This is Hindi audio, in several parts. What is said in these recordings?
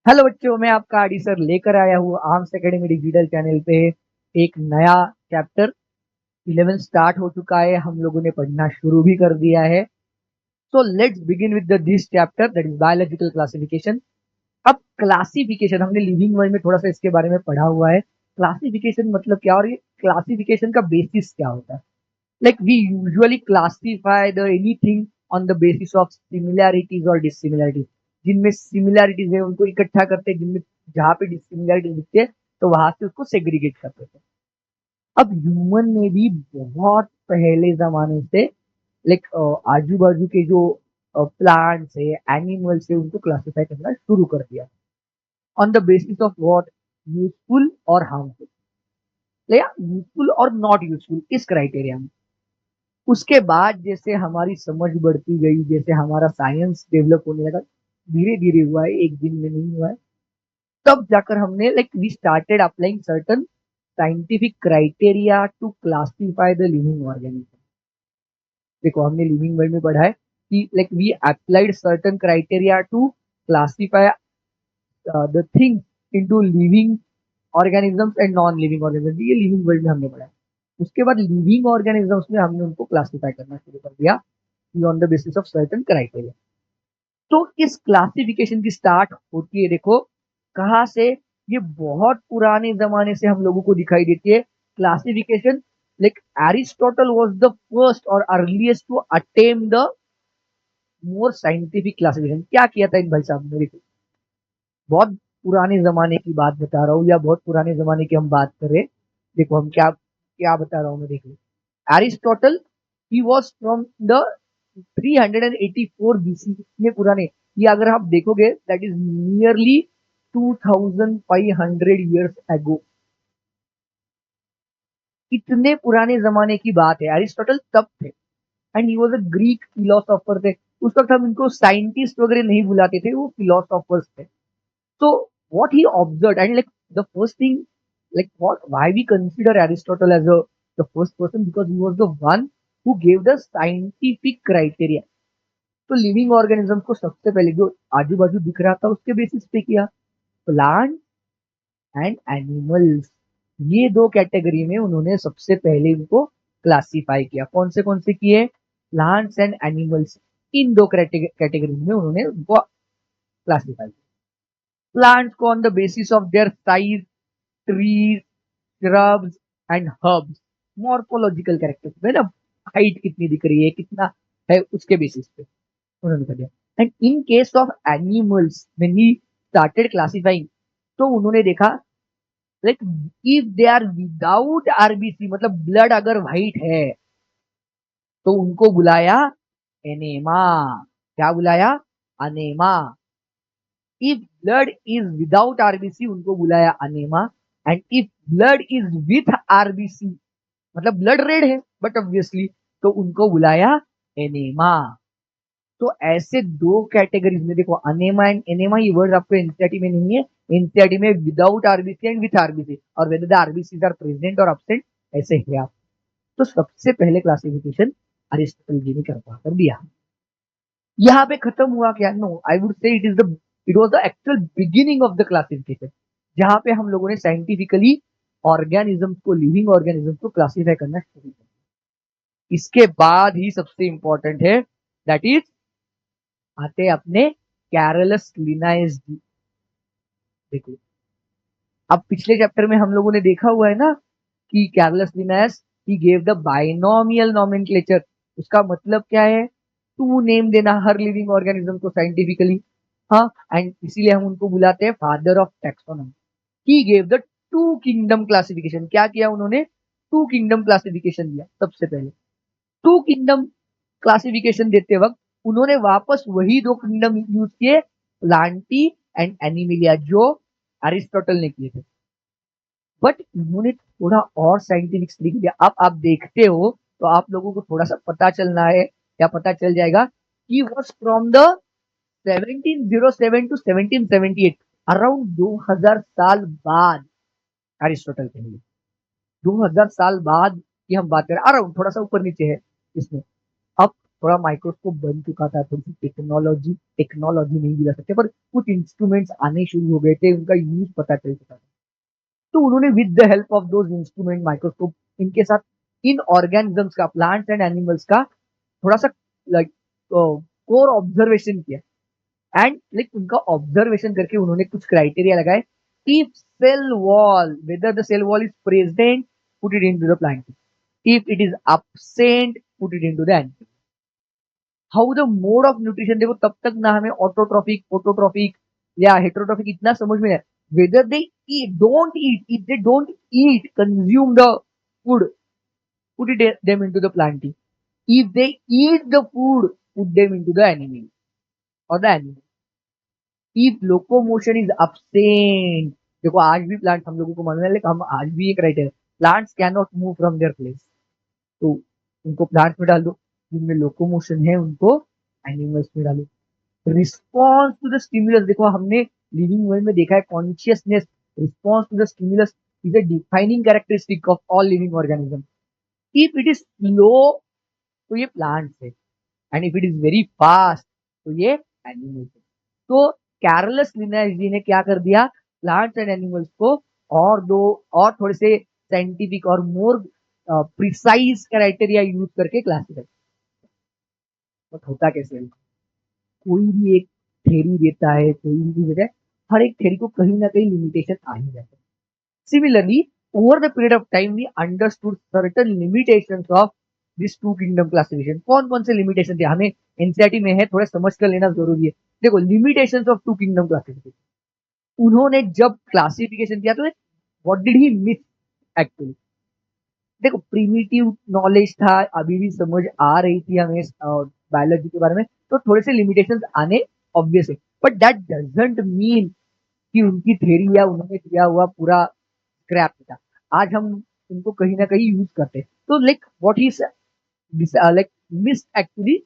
हेलो बच्चों, मैं आपका आडी सर लेकर आया हूँ आर्म्स एकेडमी डिजिटल चैनल पे एक नया चैप्टर 11 स्टार्ट हो चुका है। हम लोगों ने पढ़ना शुरू भी कर दिया है। So let's begin with this chapter that is biological classification. अब क्लासिफिकेशन हमने लिविंग वर्ल्ड में थोड़ा सा इसके बारे में पढ़ा हुआ है। क्लासिफिकेशन मतलब क्या और ये क्लासिफिकेशन का बेसिस क्या होता है। Like we usually classify the anything on the basis of similarities और डिसिमिलैरिटीज। जिनमें सिमिलैरिटीज है उनको इकट्ठा करते हैं, जिनमें जहां पे डिसिमिलैरिटीज दिखते हैं तो वहां से उसको सेग्रीगेट करते थे। अब ह्यूमन ने भी बहुत पहले जमाने से लाइक आजू बाजू के जो प्लांट्स है, एनिमल्स है, उनको क्लासिफाई करना शुरू कर दिया on the basis of what, useful और हार्मफुल, या यूजफुल और नॉट यूजफुल, इस क्राइटेरिया में। उसके बाद जैसे हमारी समझ बढ़ती गई, जैसे हमारा साइंस डेवलप होने लगा, धीरे धीरे हुआ है, एक दिन में नहीं हुआ है, तब जाकर हमने like we started applying certain scientific criteria to classify the living organism. देखो, हमने लिविंग वर्ल्ड में पढ़ा है कि like we applied certain criteria to classify the things into living organisms and non living organisms. ये लिविंग वर्ल्ड में हमने पढ़ा है। उसके बाद लिविंग ऑर्गेनिजम्स में हमने उनको क्लासिफाई करना शुरू कर दिया on the basis of certain criteria. तो इस क्लासिफिकेशन की स्टार्ट होती है, देखो कहाँ से, ये बहुत पुराने जमाने से हम लोगों को दिखाई देती है classification. Like Aristotle was the first और earliest to attempt the more scientific classification. क्या किया था इन भाई साहब ने, देखो बहुत पुराने जमाने की बात बता रहा हूँ या बहुत पुराने जमाने की हम बात करें, देखो हम क्या क्या बता रहा हूँ मैं, देखो Aristotle he was from the 384 BC. इतने पुराने, ये अगर आप देखोगे that is nearly 2500 years ago. इतने पुराने जमाने की बात है, एरिस्टोटल तब थे। And he was a Greek philosopher थे। उस वक्त हम इनको साइंटिस्ट वगैरह नहीं बुलाते थे, वो फिलोसोफर्स थे। So what he observed, and like the first thing, like what why we consider Aristotle as the first person, because he was the one who gave the scientific criteria। तो लिविंग ऑर्गेनिज्म को सबसे पहले जो आजू बाजू दिख रहा था उसके बेसिस पे किया, प्लांट एंड एनिमल्स। ये दो कैटेगरी में उन्होंने सबसे पहले इनको क्लासिफाई किया। कौन से किए, प्लांट्स एंड एनिमल्स। इन दो कैटेगरी में उन्होंने उनको क्लासिफाई किया। प्लांट्स को on the basis of their size, trees, shrubs and herbs, morphological characters में ना, हाइट कितनी दिख रही है, कितना है, उसके बेसिस पे उन्होंने कर दिया। And in case of animals when he started classifying, तो उन्होंने देखा like if they are without RBC, मतलब ब्लड अगर व्हाइट है, तो उनको बुलाया एनेमा। क्या बुलाया, anaima. If blood is without RBC, उनको बुलाया anaima. And if blood is with RBC, मतलब ब्लड रेड है बट ऑब्वियसली, तो उनको बुलाया एनेमा। तो ऐसे दो कैटेगरीज में, देखो अनेमा एंड एनेमा, ये वर्ड आपको एनसीईआरटी में नहीं है। एनसीईआरटी में without RBC and with RBC, और whether the RBC are present और एब्सेंट, ऐसे है आप। तो सबसे पहले क्लासिफिकेशन अरिस्टोटल जी ने कर दिया। यहाँ पे खत्म हुआ क्या, no, I would say it was the actual beginning of the classification, जहां पे हम लोगों ने साइंटिफिकली ऑर्गेनिज्म को, लिविंग ऑर्गेनिज्म को क्लासिफाई करना शुरू किया। इसके बाद ही सबसे इंपॉर्टेंट है, दैट इज आते अपने कैरलस लिनाइस। देखो, अब पिछले चैप्टर में हम लोगों ने देखा हुआ है ना कि Carlos लिनायस he gave the binomial nomenclature. उसका मतलब क्या है, टू नेम देना हर लिविंग ऑर्गेनिज्म को साइंटिफिकली। हाँ, एंड इसीलिए हम उनको बुलाते हैं father of taxonomy. He gave the two kingdom classification. क्या किया उन्होंने, टू किंगडम क्लासिफिकेशन दिया सबसे पहले। टू किंगडम क्लासिफिकेशन देते वक्त उन्होंने वापस वही दो किंगडम यूज किए, प्लांटी एंड एनिमिलिया, जो अरिस्टोटल ने किए थे। बट इन्होंने थोड़ा और साइंटिफिक तरीके दिया। अब आप देखते हो तो आप लोगों को थोड़ा सा पता चलना है, या पता चल जाएगा कि was from the 1707 to 1778, around 2000 साल बाद अरिस्टोटल के लिए। 2000 साल बाद की हम बात करें, अराउंड थोड़ा सा ऊपर नीचे है इसमें। अब थोड़ा माइक्रोस्कोप बन चुका था, थोड़ी सी टेक्नोलॉजी टेक्नोलॉजी नहीं गिरा सकते, पर कुछ इंस्ट्रूमेंट्स आने शुरू हो गए थे, उनका यूज पता चल चुका था। तो उन्होंने with the help of those instrument microscope इनके साथ इन ऑर्गेनिजम्स का, प्लांट्स एंड एनिमल्स का थोड़ा सा लाइक कोर ऑब्जर्वेशन किया। एंड लाइक उनका ऑब्जर्वेशन करके उन्होंने कुछ क्राइटेरिया लगाए। If cell wall, whether the cell wall is present, put it into the plant. If it is absent, put it into the animal. How the mode of nutrition, देखो तब तक ना हमें ऑटोट्रॉफिक, फोटोट्रॉफिक या हेटरोट्रॉफिक इतना समझ में है। Whether they don't eat, if they don't eat consume the food, put it them into the planting. If they eat the food, put them into the animal or the animal. If locomotion is absent, देखो आज भी प्लांट हम लोगों को मालूम है, लेकिन हम आज भी एक writer, plants can not move from their place, तो उनको प्लांट्स में डाल दो। जिनमें लोकोमोशन है उनको एनिमल्स में डालो। रिस्पॉन्स टू द स्टिमुलस, देखो हमने लिविंग वर्ल्ड में देखा है consciousness, response to the stimulus is a defining characteristic of all living organism. If it is slow तो ये प्लांट्स है, and if it is very fast तो ये एनिमल्स है। तो कैरलस लिनेज जी ने क्या कर दिया, प्लांट्स एंड एनिमल्स को और दो और थोड़े से साइंटिफिक और मोर प्रिसाइज क्राइटेरिया यूज करके क्लासिफाई। बट होता कैसे है, कोई भी एक थ्योरी देता है, कोई भी देता है, हर एक थ्योरी को कहीं ना कहीं लिमिटेशन आ ही जाता है। Similarly over the period of time we understood certain limitations of this two kingdom classification. कौन कौन से लिमिटेशन थे हमें एनसीईआरटी में है, थोड़ा समझ कर लेना जरूरी है। देखो limitations of two kingdom classification, उन्होंने जब क्लासिफिकेशन किया तो what did he miss actually. देखो प्रीमिटिव नॉलेज था, अभी भी समझ आ रही थी हमें बायोलॉजी के बारे में, तो थोड़े से लिमिटेशंस आने ऑब्वियस है, बट दैट डजंट मीन कि उनकी थ्योरी या उन्होंने किया हुआ पूरा स्क्रैप था। आज हम उनको कहीं ना कहीं यूज करते हैं। तो like what he like missed actually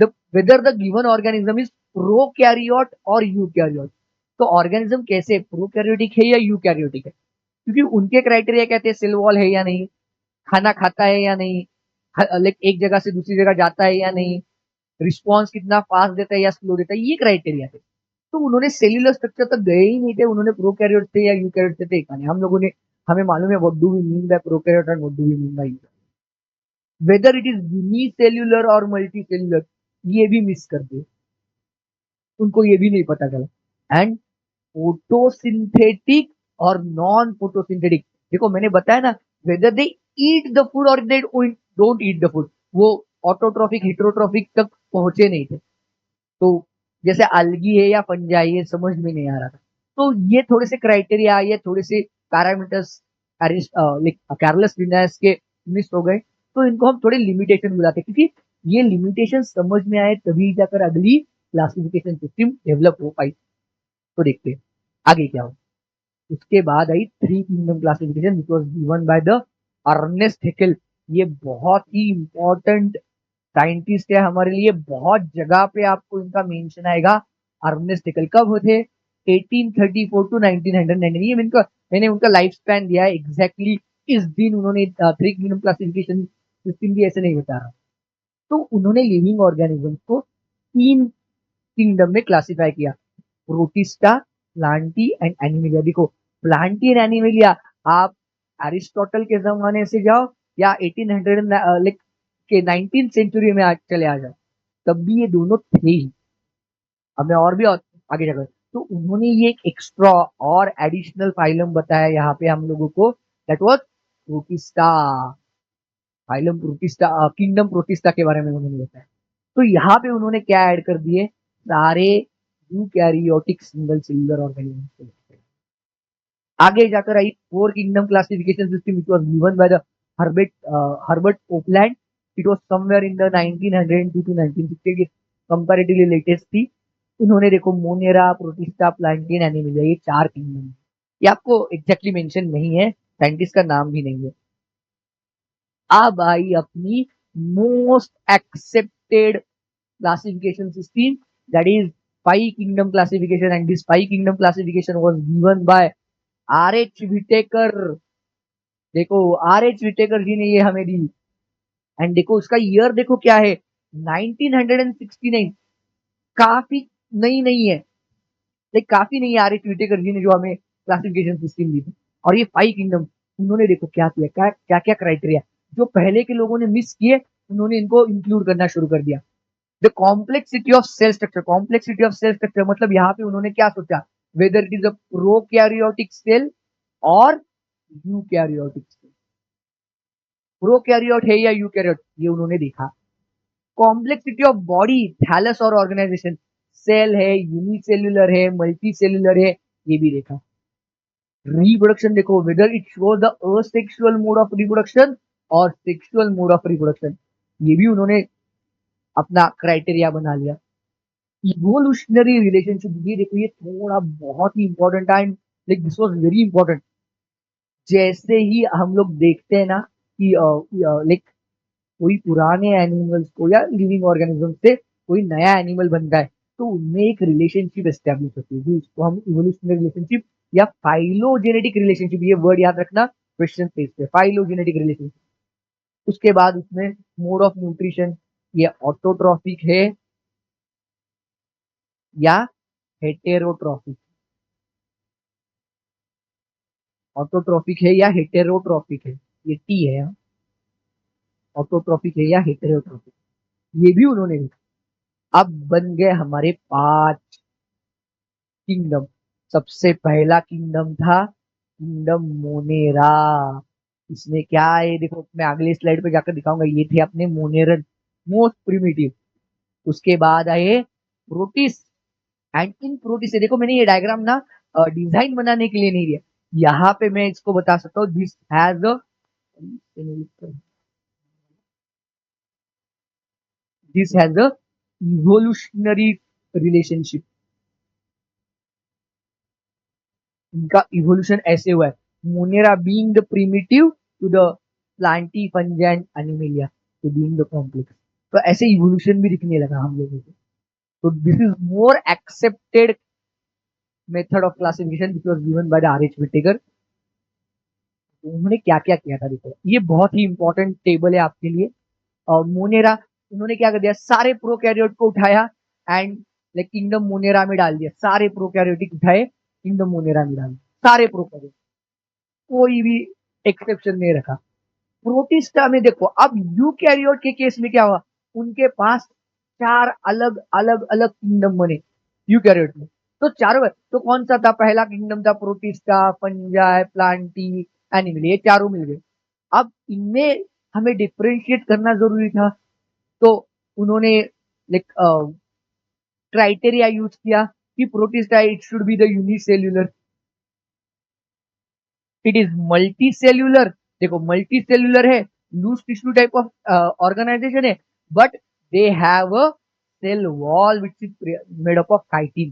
the whether the given organism is prokaryote और यूकैरियोट। तो ऑर्गेनिज्म कैसे प्रोकैरियोटिक है या यूकैरियोटिक है, क्योंकि उनके क्राइटेरिया कहते हैं सेल वॉल है या नहीं, खाना खाता है या नहीं, लाइक एक जगह से दूसरी जगह जाता है या नहीं, रिस्पॉन्स कितना फास्ट देता है या स्लो देता है, ये क्राइटेरिया थे। तो उन्होंने सेल्यूलर स्ट्रक्चर तक गए ही नहीं थे, उन्होंने प्रोकैरियोट थे या यूकैरियोट थे देखा नहीं। हम लोगों ने, हमें मालूम है what do we mean by prokaryote and what do we mean by whether it is unicellular और मल्टीसेल्यूलर, ये भी मिस कर दिए, उनको ये भी नहीं पता चला। एंड फोटोसिंथेटिक और नॉन फोटोसिंथेटिक, देखो मैंने बताया ना, whether they eat the food और they don't eat the food, वो ऑटोट्रॉफिक हेटरोट्रॉफिक तक पहुंचे नहीं थे। तो जैसे अलगी है या फंजाई है, समझ में नहीं आ रहा था। तो ये थोड़े से क्राइटेरिया, ये थोड़े से पैरामीटर्स कैरलस लिनेस के मिस हो गए, तो इनको हम थोड़े लिमिटेशन बुलाते हैं, क्योंकि ये लिमिटेशन समझ में आए तभी जाकर अगली क्लासिफिकेशन सिस्टम डेवलप हो पाई। तो देखते हैं आगे क्या हो। उसके बाद आई three kingdom classification which was given by the Ernst Haeckel. ये बहुत ही इंपॉर्टेंट साइंटिस्ट है हमारे लिए, बहुत जगह पे आपको इनका मेंशन आएगा। अर्नेस्ट हैकेल कब होते, 1834 टू 1919, ये मैंने उनका लाइफ स्पैन दिया है एग्जैक्टली। इस दिन उन्होंने थ्री किंगडम क्लासिफिकेशन सिस्टम भी ऐसे नहीं बता रहा। तो उन्होंने लिविंग ऑर्गेनिज्म को तीन किंगडम में क्लासिफाई किया, प्रोटिस्टा, प्लांटी एंड एनिमिलिया। देखो प्लांटी एंड एनिमिलिया, आप एरिस्टोटल के जमाने से जाओ या 1800 के 19th सेंचुरी में आज चले आ जाओ, तब भी ये दोनों थे ही। अब मैं और भी आगे जाकर, तो उन्होंने ये एक एक्स्ट्रा और एडिशनल फाइलम बताया यहाँ पे हम लोगों को, that was protista. Phylum protista, kingdom protista के बारे में उन्होंने बताया। तो यहाँ पे उन्होंने क्या ऐड कर दिए, सारे यूकैरियोटिक सिंगल सेलुलर ऑर्गेनिज्म। आगे जाकर आई four kingdom classification system which was given by the Herbert Copeland. It was somewhere in the 1902 to 1960, comparatively latest थी। उन्होंने देखो मोनेरा, प्रोटिस्टा, प्लांटेन, एनिमिलिया, ये चार किंगडम, ये आपको एग्जैक्टली मेंशन नहीं है, साइंटिस्ट का नाम भी नहीं है। अब आई अपनी most accepted classification system, that is five kingdom classification, and this five kingdom classification was given by R H Whittaker. देखो आर एच विटेकर जी ने ये हमें दी, एंड देखो उसका ईयर देखो क्या है, 1969 काफी नई नहीं है, लाइक काफी नहीं आ रही ट्विटेकर जी ने जो हमें क्लासिफिकेशन सिस्टम दी थी। और ये 5 किंगडम उन्होंने देखो क्या किया, क्या क्या क्राइटेरिया जो पहले के लोगों ने मिस किए, उन्होंने इनको इंक्लूड करना शुरू कर दिया। The complexity of cell structure, complexity of cell structure मतलब यहाँ पे उन्होंने क्या सोचा, whether it is a prokaryotic cell और यूकैरियोटिक सेल, प्रोकैरियोट है या यूकैरियोट, ये उन्होंने देखा। कॉम्प्लेक्सिटी ऑफ बॉडी, थैलस और ऑर्गेनाइजेशन, सेल है, यूनिसेल्युलर है, मल्टी सेल्युलर है, ये भी देखा। रिप्रोडक्शन देखो, whether it shows the asexual mode of reproduction और सेक्सुअल मोड ऑफ रिप्रोडक्शन, ये भी उन्होंने अपना क्राइटेरिया बना लिया। इवोल्यूशनरी रिलेशनशिप, ये देखो ये थोड़ा बहुत ही इंपॉर्टेंट है, like this was very important. जैसे ही हम लोग देखते हैं ना कि लाइक कोई पुराने एनिमल्स को या लिविंग ऑर्गेनिज्म से कोई नया एनिमल बनता है, तो उनमें एक रिलेशनशिप एस्टेब्लिश होती है जिसको हम इवोल्यूशनरी रिलेशनशिप या फाइलोजेनेटिक रिलेशनशिप, ये वर्ड याद रखना क्वेश्चन पेज पे, फाइलोजेनेटिक रिलेशनशिप। उसके बाद उसमें मोड ऑफ न्यूट्रिशन, ये ऑटोट्रॉफिक है या हेटेरोट्रॉफिक, ऑटोट्रॉफिक है या हेटेरोट्रॉफिक है, ये टी है, ऑटोट्रॉफिक है या हेटेरोट्रॉफिक, ये भी उन्होंने लिखा। अब बन गए हमारे 5 किंगडम। सबसे पहला किंगडम था किंगडम मोनेरा। इसमें क्या है देखो, मैं अगले स्लाइड पे जाकर दिखाऊंगा, ये थे अपने मोनेरन, मोस्ट प्रिमिटिव। उसके बाद आए प्रोटिस, एंड इन प्रोटिस से देखो मैंने ये डायग्राम ना डिजाइन बनाने के लिए नहीं दिया, यहाँ पे मैं इसको बता सकता हूँ, this has a evolutionary relationship. इनका इवोल्यूशन ऐसे हुआ है, monera being the primitive to the plantae fungi and animalia to being the complex. तो ऐसे इवोल्यूशन भी दिखने लगा हम लोगों को। तो this is more accepted method of classification which was given by the R H Whittaker. उन्होंने क्या क्या किया था देखो, ये बहुत ही इंपॉर्टेंट टेबल है आपके लिए। और मोनेरा, उन्होंने क्या कर दिया, सारे प्रोकैरियोट को उठाया एंड लाइक किंगडम मोनेरा में डाल दिया, सारे प्रोकैरियोटिक उठाए किंगडम मोनेरा में डाल दिया, सारे प्रोकैरियोट, कोई भी एक्सेप्शन नहीं रखा। प्रोटिस्टा में देखो, अब यूकैरियोट के केस में क्या हुआ, उनके पास 4 अलग अलग अलग किंगडम बने यूकैरियोट में। तो चारों, तो कौन सा था, पहला किंगडम था प्रोटिस्टा, फंजाई, प्लांटी, एनिमल, ये चारों मिल गए। अब इनमें हमें डिफरेंशिएट करना जरूरी था, तो उन्होंने लाइक क्राइटेरिया यूज किया कि Protista it should be the unicellular, it is multicellular, देखो मल्टी सेल्यूलर है, loose tissue type of organisation है, but they have a cell wall which is made up of chitin,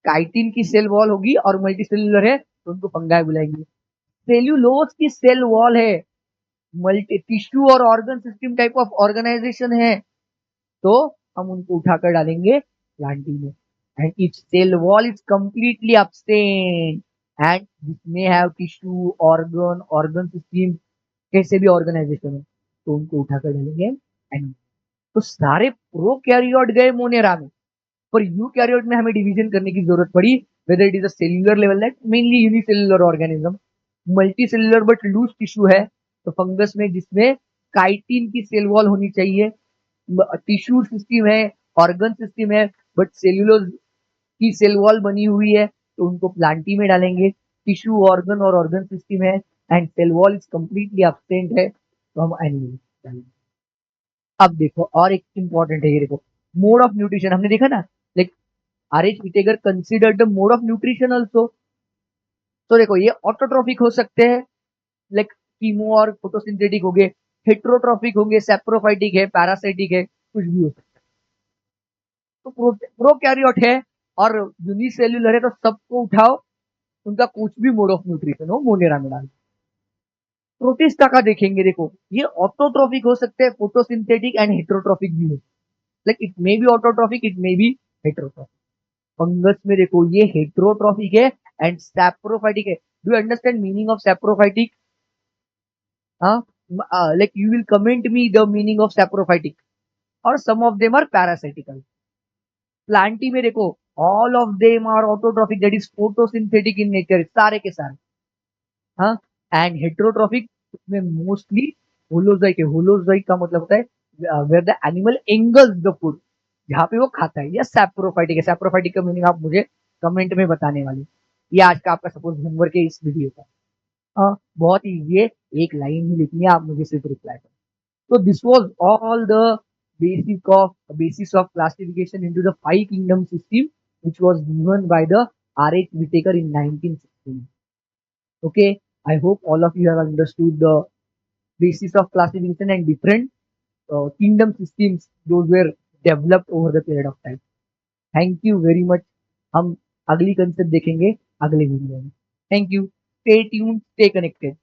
chitin की सेल वॉल होगी और मल्टी सेल्यूलर है तो उनको फंगाई बुलाएंगे। सेल्यूलोज की सेल वॉल है, मल्टी टिश्यू और organ system type of organisation है, तो हम उनको उठाकर डालेंगे प्लांटी में। And its cell wall is completely abstain and this may have tissue, organ, organ system, कैसे भी ऑर्गेनाइजेशन है, तो उनको उठाकर डालेंगे एंड। तो सारे प्रोकैरियोट गए मोनेरा में, पर यूकैरियोट में हमें डिवीजन करने की जरूरत पड़ी, whether it is a cellular level, that mainly unicellular organism, multi cellular but loose tissue है, तो फंगस में जिसमें काइटिन की सेल वॉल होनी चाहिए, टिश्यू सिस्टम है, ऑर्गन सिस्टम है, बट सेल्यूलोज की सेल वॉल बनी हुई है, तो उनको प्लांटी में डालेंगे। टिश्यू, ऑर्गन और ऑर्गन सिस्टम है and cell wall is completely absent है, तो हम एनिमल डालेंगे। अब देखो और एक इंपॉर्टेंट है, ये देखो मोड ऑफ न्यूट्रिशन, हमने देखा ना, like R H Whittaker considered the mode of nutrition also. तो देखो ये ऑटोट्रॉफिक हो सकते हैं, लाइक कीमो और फोटोसिंथेटिक हो गए, हेट्रोट्रॉफिक होंगे, सेप्रोफाइटिक है, पैरासाइटिक है, कुछ भी हो सकता है। तो प्रोकैरियोट है और यूनिसेल्युलर है, तो सबको उठाओ, उनका कुछ भी मोड ऑफ न्यूट्रिशन हो मोनेरा में डालो। प्रोटिस्टा का देखेंगे, देखो ये ऑटोट्रॉफिक हो सकते हैं, फोटोसिंथेटिक एंड हेट्रोट्रॉफिक भी हो, like it may be autotrophic, it may be heterotrophic. Fungus में देखो ये हेट्रोट्रॉफिक है एंड सैप्रोफाइटिक है। Do you understand meaning of saprophytic? हाँ, like you will comment me the meaning of saprophytic. और some of them are parasitical. Plantae में देखो all of them are autotrophic, that is photosynthetic in nature, सारे के सारे। हाँ, एंड हेट्रोट्रॉफिक में मोस्टली होलोजोइक है। होलोजोइक का मतलब होता है where the animal engulfs the food, जहाँ पे वो खाता है। या सैप्रोफाइटिक है। सैप्रोफाइटिक का मीनिंग आप मुझे कमेंट में बताने वाले। ये आज का आपका सपोज होमवर्क है इस वीडियो का। बहुत इजी है, एक लाइन ही लिखनी है, आप मुझे सिर्फ रिप्लाई करो। So this was all the basis of classification into the five kingdom system, which was given by the R.H. Whitaker in 1916. Okay, I hope all of you have understood the basis of classification and different kingdom systems those were developed over the period of time. Thank you very much. हम अगली कंसेप्ट देखेंगे अगले वीडियो में। Thank you, stay tuned, stay connected.